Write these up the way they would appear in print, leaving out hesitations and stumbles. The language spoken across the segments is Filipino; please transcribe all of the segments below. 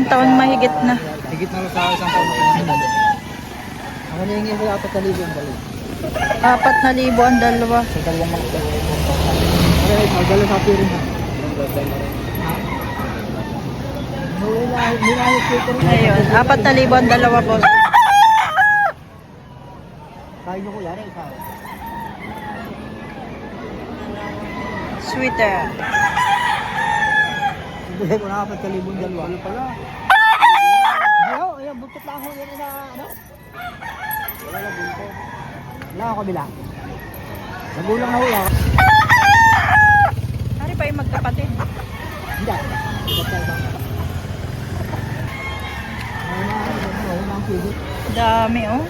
taon mahigit na. Higit na rin sa isang taon na pinag. Ako nahingi ko dapat na libo ang dalawa. 4,000 ang dalawa. Sa dalawang makita. Okay, magdala sa pirin ha. Ayun, 4,000 ang dalawa, boss. Kain mo ko yan, isa. Sweater. Hindi ko na 4,000 dalawa. Ano pala? Ayan, buntot lang ako yan na ano? Wala na buntot. Wala ako kabila. Nagulang na hula. Ano ba yung magkapatid? Hindi. Dami, oh.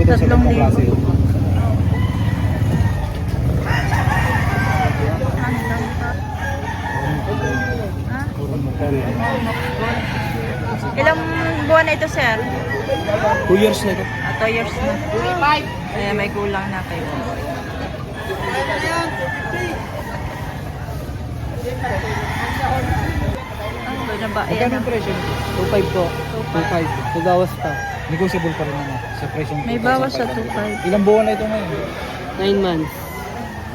Tatlong libo. Ilang buwan na ito, sir? 2 years na ito. 2 years na. Kaya may kulang na kayo. Ano na ba? Magkano yung presyo? 2.5 po. 2.5. Tugawas pa. Negotiable pa rin naman sa presyo. May bawas sa 2.5. Ilang buwan na ito ngayon? 9 months.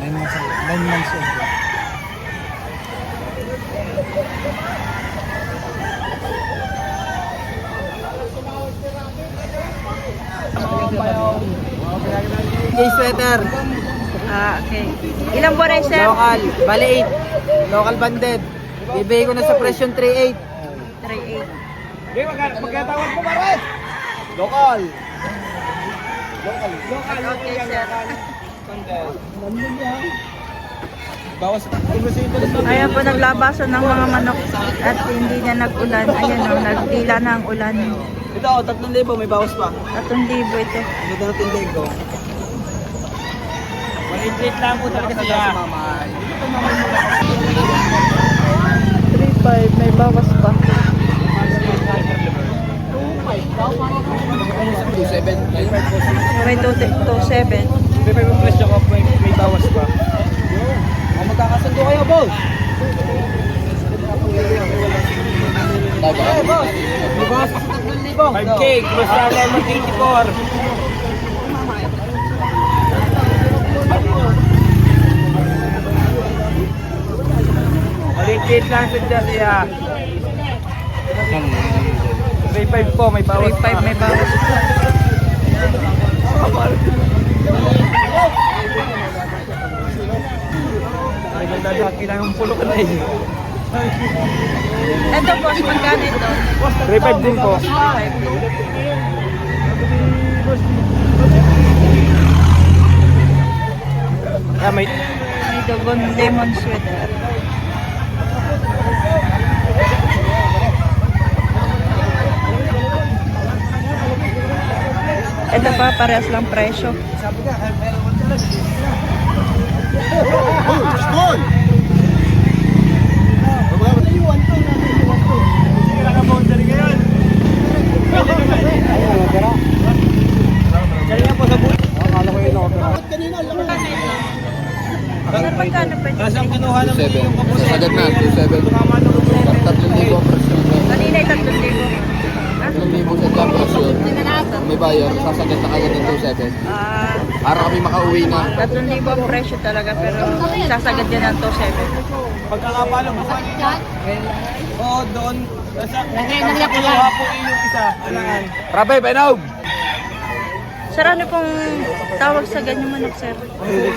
9 months. 9 months old. Gay sweater. Okay. Ilang buwan na yun, sir? Local. Bale 8. Local banded. Bibigay ko na sa presyon 3.8. 3.8. Magkatawad ko ba rin? Local. Okay, sir. Bawas. Ayan po, naglabasan ng mga manok at hindi na nag-ulan. Ayan o, nagdila na ang ulan. Ito, 3,000 may bawas pa. 3,000 ito. Ito na tindig ko. 1.8 lang po talaga siya. 3.5, may bawas pa. 2.7. May 2.7. May presyo ko, may bawas pa. Magkakasundo kayo, boss. Hey, boss. May bawas pa sa 3,000. 5K, cross lang 184. Maligkit lang sa siya. 3.5 po, may bawas 3.5, may bawas pa. Ay, ganda laki lang yung pulo ka na eh. Ito, boss, magkano ito? 3.5 din po. 3.5 din. May May dogon lemon sweater. Ito pa, parehas lang presyo. Sir, magkano pa ito? Kasang kinuha ng 7. yung kapos. Sagad na, 2.7. 3,000 ang presyo. Kanina ay 3,000. 3,000 sa jump presyo. May buyer, sasagad na kagad ng 2.7. Para kami makauwi na. 3,000 ang presyo talaga pero sasagad yan ng 2.7. Pagkakapalo mo sa oo, doon. Nangyayak ko lang. Po yung isa. Alangan. Rabay, Benog! Sir, ano pong tawag sa ganyan manok, sir? Bulik.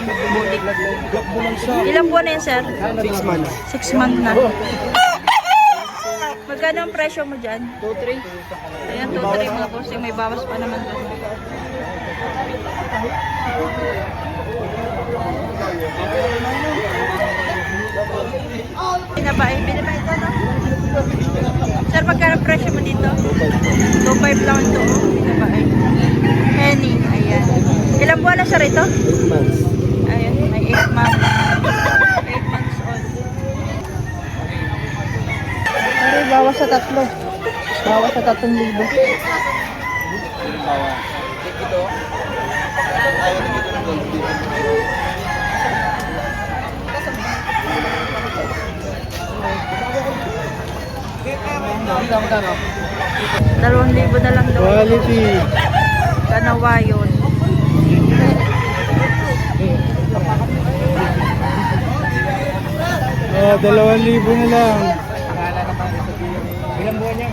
Ilang buwan na yan, sir? 6 months. 6 months na. Magkano ang presyo mo dyan? 2-3. Ayan, 2-3 mga boss. May bawas pa naman doon. Binabae ito, no? Sir, magkano presyo mo dito? 2.5 lang ito. Binabae. Penny, ayan. Ilang buwan na siya rito? 8 months. Ayan, may 8 months. 8 months old. Pero bawas sa 3. Bawas sa 3,000. dito. Ayaw na dito ng gold dito. Magkano? 2,000 na lang daw. Quality. Kanawayon. Ah, 2,000 na lang.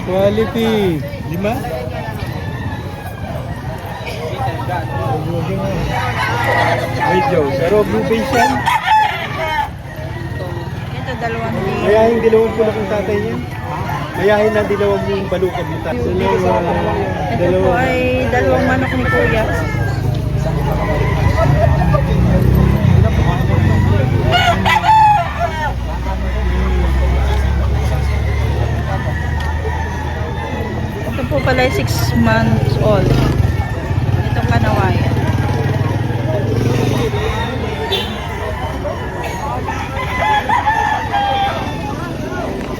Quality. 5? Medyo. Pero blue face yan. Ito 2,000. Mayahin dilawang po na kung tatay niya. Mayahin na dilawang yung balukab yung tatay. Ito po ay 2 manok ni Kuya. Ito po pala ay 6 months old. Itong kanawayan.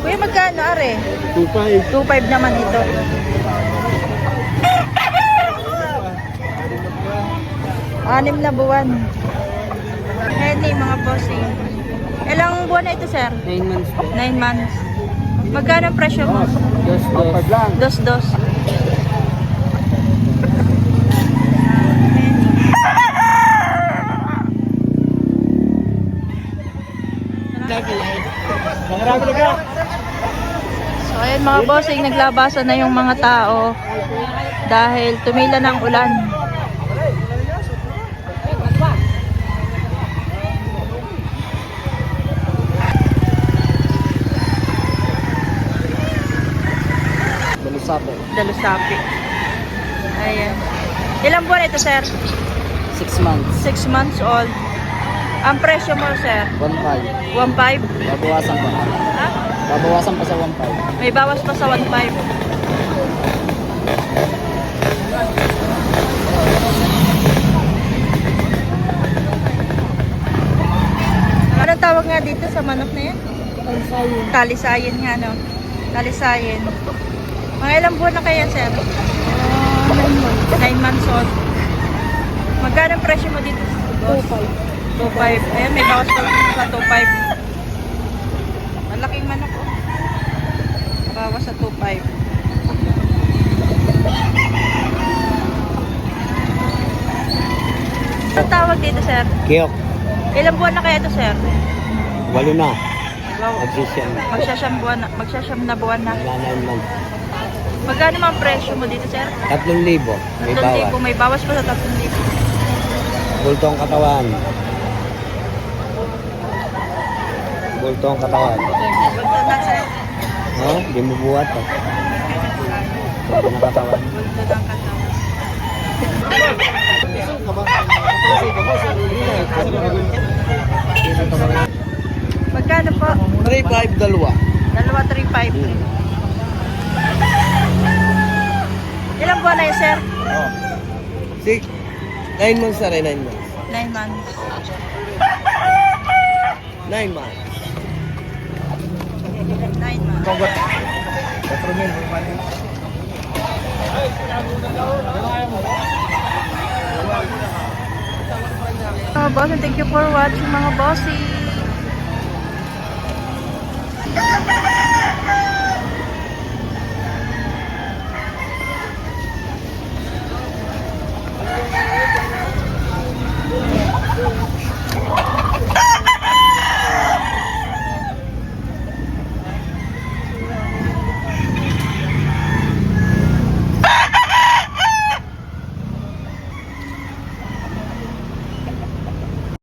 Kuya, magkano are? 2.5. 2,500 naman ito. Anim na buwan. Henny, mga bossing. Ilang buwan na ito, sir? 9 months po. 9 months. Magkano ang presyo mo? Dos. Dos. Marami na ka. So ayun mga bossing, naglabasan na yung mga tao dahil tumila ng ulan. Dalusapi. Ayan. Ilang buwan ito, sir? 6 months. 6 months old. Ang presyo mo, sir? 1.5. 1,500? Babawasan pa. Ha? Babawasan pa sa 1.5. May bawas pa sa 1,500. Anong tawag nga dito sa manok na yan? Talisayin nga, no? Talisayin. Mga ilang buwan na kaya, sir? 9 months old. Magkano ang presyo mo dito? 2,500. Ayan, may bawas pa sa 2,500. Malaking manok, oh. Bawas sa 2,500. Ang tawag dito, sir? Kiyok. Ilang buwan na kaya ito, sir? 8 na. Wow. Magsisyan. Magsasyam na buwan na. Wala 9 months. Magkano mga presyo mo dito, sir? 3,000. May bawas. 3,000. May bawas pa sa 3,000. Bultong katawan. Bultong katawan. Bulto na, sir. Oh, di mo buhat oh. Bultong katawan. Bulto ng katawan. Magkano po? 3.5 dalawa. 2,350. Ilang buwan na yun, sir? 9 months na rin, 9 months. 9 months. 9 months. 9 months. Mga bossy, thank you for watching mga bossy.